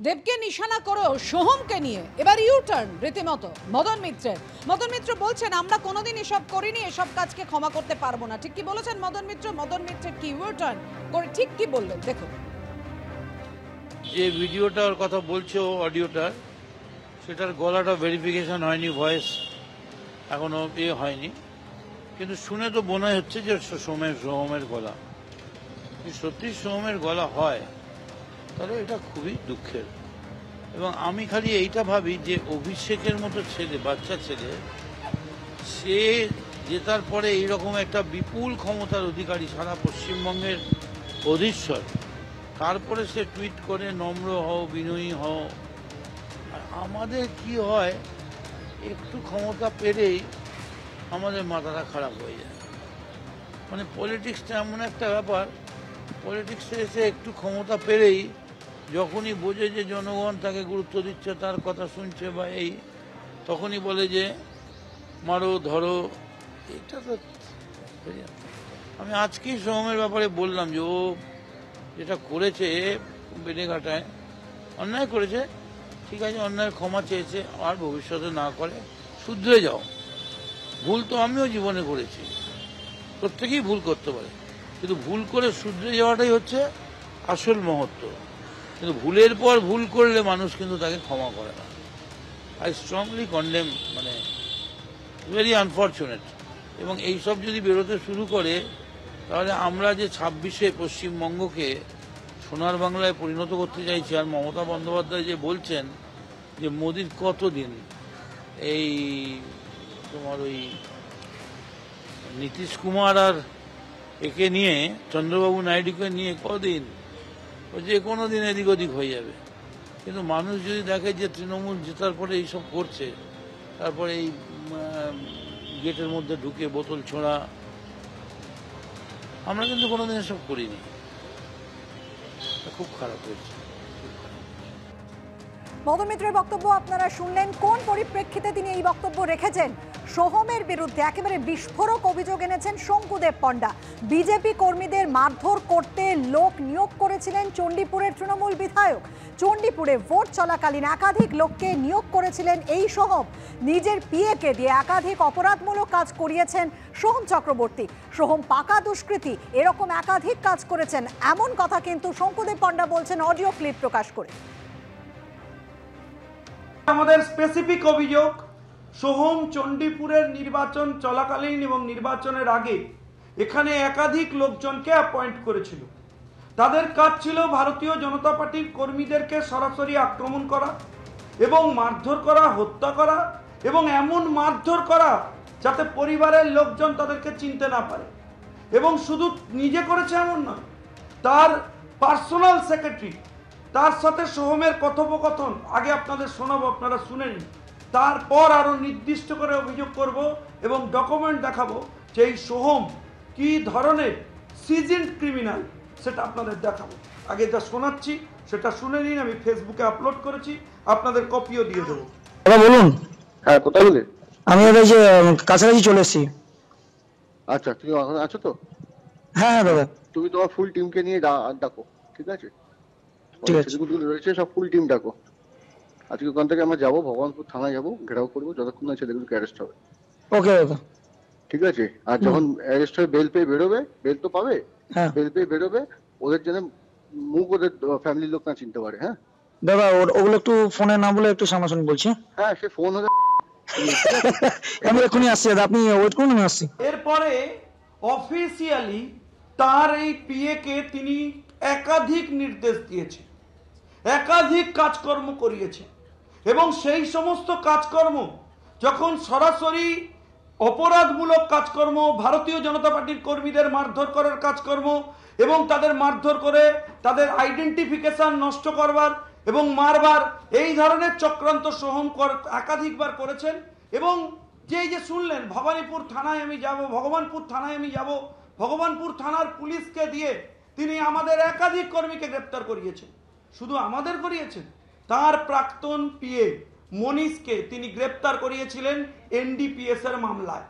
দেবকে নিশানা করেও সোহমকে নিয়ে এবার ইউটার্ন রীতিমতো মদন মিত্র বলছেন আমরা কোনোদিন এসব করিনি, এসব কাজকে ক্ষমা করতে পারবো না। ঠিক কি বলেছেন মদন মিত্রের কি ইউটার্ন করে ঠিক কি বললেন দেখুন। যে ভিডিওটার কথা বলছে অডিওটা, সেটার গলাটা ভেরিফিকেশন হয়নি, ভয়েস এখনো হয়নি, কিন্তু শুনে তো মনে হচ্ছে যে সোহমের গলা। সত্যি সোহমের গলা হয় তাহলে এটা খুবই দুঃখের। এবং আমি খালি এইটা ভাবি যে অভিষেকের মতো ছেলে, বাচ্চা ছেলে, সে জেতার পরে এইরকম একটা বিপুল ক্ষমতার অধিকারী, সারা পশ্চিমবঙ্গের অধীশ্বর, তারপরে সে টুইট করে নম্র হও, বিনয়ী হও। আর আমাদের কি হয়, একটু ক্ষমতা পেলেই আমাদের মাথাটা খারাপ হয়ে যায়। মানে পলিটিক্সটা এমন একটা ব্যাপার, পলিটিক্সে এসে একটু ক্ষমতা পেলেই যখনই বোঝে যে জনগণ তাকে গুরুত্ব দিচ্ছে, তার কথা শুনছে বা তখনই বলে যে মারো ধরো। এটা তো আমি আজকেই সোহমের ব্যাপারে বললাম যে ও যেটা করেছে বেলেঘাটায় অন্যায় করেছে, ঠিক আছে, অন্যায়ের ক্ষমা চেয়েছে, আর ভবিষ্যতে না করে শুধরে যাও। ভুল তো আমিও জীবনে করেছি, প্রত্যেকেই ভুল করতে পারে, কিন্তু ভুল করে শুধরে যাওয়াটাই হচ্ছে আসল মহত্ব। কিন্তু ভুলের পর ভুল করলে মানুষ কিন্তু তাকে ক্ষমা করে না। আই স্ট্রংলি কন্ডেম, মানে ভেরি আনফর্চুনেট। এবং এইসব যদি বেরোতে শুরু করে, তাহলে আমরা যে 26-এ পশ্চিমবঙ্গকে সোনার বাংলায় পরিণত করতে চাইছি, আর মমতা বন্দ্যোপাধ্যায় যে বলছেন যে মোদির কতদিন, এই তোমার ওই নীতিশ কুমার আর একে নিয়ে, চন্দ্রবাবু নাইডুকে নিয়ে কদিন, ও যে কোনো দিন এদিক ওদিক হয়ে যাবে। কিন্তু মানুষ যদি দেখে যে তৃণমূল জেতার পরে এইসব করছে, তারপরে এই গেটের মধ্যে ঢুকে বোতল ছোঁড়া, আমরা কিন্তু কোনোদিন এসব করিনি, খুব খারাপ হয়েছে। মদন মিত্রের বক্তব্য আপনারা শুনলেন। কোন পরিপ্রেক্ষিতে তিনি এই বক্তব্য রেখেছেন? সোহমের বিরুদ্ধে একেবারে বিস্ফোরক অভিযোগ এনেছেন শঙ্কুদেব পণ্ডা। বিজেপি কর্মীদের মারধর করতে লোক নিয়োগ করেছিলেন চণ্ডীপুরের তৃণমূল বিধায়ক। চণ্ডীপুরে ভোট চলাকালীন একাধিক লোককে নিয়োগ করেছিলেন এই সোহম। নিজের পিএকে দিয়ে একাধিক অপরাধমূলক কাজ করিয়েছেন সোহম চক্রবর্তী। সোহম পাকা দুষ্কৃতী, এরকম একাধিক কাজ করেছেন, এমন কথা কিন্তু শঙ্কুদেব পণ্ডা বলছেন অডিও ক্লিপ প্রকাশ করে। আমাদের স্পেসিফিক অভিযোগ, সোহম চণ্ডীপুরের নির্বাচন চলাকালীন এবং নির্বাচনের আগে এখানে একাধিক লোকজনকে অ্যাপয়েন্ট করেছিল। তাদের কাজ ছিল ভারতীয় জনতা পার্টির কর্মীদেরকে সরাসরি আক্রমণ করা এবং মারধর করা, হত্যা করা, এবং এমন মারধর করা যাতে পরিবারের লোকজন তাদেরকে চিনতে না পারে। এবং শুধু নিজে করেছে এমন নয়, তার পার্সোনাল সেক্রেটারি, তার সাথে সোহমের কথোপকথন আগে আপনাদের শোনাবো, আপনারা শুনে নিন। তারপর আরো নির্দিষ্ট করে অভিযোগ করব এবং ডকুমেন্ট দেখাবো যে এই সোহম কি ধরনের সিজেন্ড ক্রিমিনাল, সেটা আপনাদের দেখাবো। আগে যা শোনাচ্ছি সেটা শুনে নিন, আমি ফেসবুকে আপলোড করেছি, আপনাদের কপিও দিয়ে দেবো। বলুন। হ্যাঁ, কোথায় বলে? আমি ওই যে কাছাকাছি চলে এসেছি। আচ্ছা, তুমি আছো তো? হ্যাঁ হ্যাঁ দাদা। তুমি তোমার ফুল টিমকে নিয়ে ডাকো, ঠিক আছে? ঠিক আছে, রয়েছে সব ফুল টিম ডাকো। আজকে ওখান থেকে আমরা যাবো, ভগবানপুর থানায় যাবো, ঘেরাও করবো যতক্ষণ না ছেলেগুলোকে অ্যারেস্ট হবে। ওকে দাদা, ঠিক আছে? আর যখন অ্যারেস্ট হয়ে বেল পেয়ে বেরোবে, বেল তো পাবে, হ্যাঁ বেল পেয়ে বেরোবে, ওদের জন্য মুখ ওদের ফ্যামিলির লোক না চিনতে পারে। হ্যাঁ দাদা, ওগুলো একটু ফোনে না বলে একটু সামনাসামনি বলছি। হ্যাঁ, সে ফোন হলে আমি এখনই আসছি দাদা, আপনি ওয়েট করুন, আমি আসছি। এরপরে অফিসিয়ালি তার এই পিএকে তিনি একাধিক নির্দেশ দিয়েছে, একাধিক কাজকর্ম করিয়েছে, এবং সেই সমস্ত কাজকর্ম যখন সরাসরি অপরাধমূলক কাজকর্ম, ভারতীয় জনতা পার্টির কর্মীদের মারধর করার কাজকর্ম এবং তাদের মারধর করে তাদের আইডেন্টিফিকেশন নষ্ট করবার এবং মারবার, এই ধরনের চক্রান্ত সোহম একাধিকবার করেছেন। এবং যে শুনলেন ভবানীপুর থানায় আমি যাব, ভগবানপুর থানায় আমি যাব, ভগবানপুর থানার পুলিশকে দিয়ে তিনি আমাদের একাধিক কর্মীকে গ্রেপ্তার করিয়েছেন। শুধু আমাদের করিয়েছেন, তার প্রাক্তন পিএ মনীষকে তিনি গ্রেপ্তার করিয়েছিলেন এনডিপিএস এর মামলায়।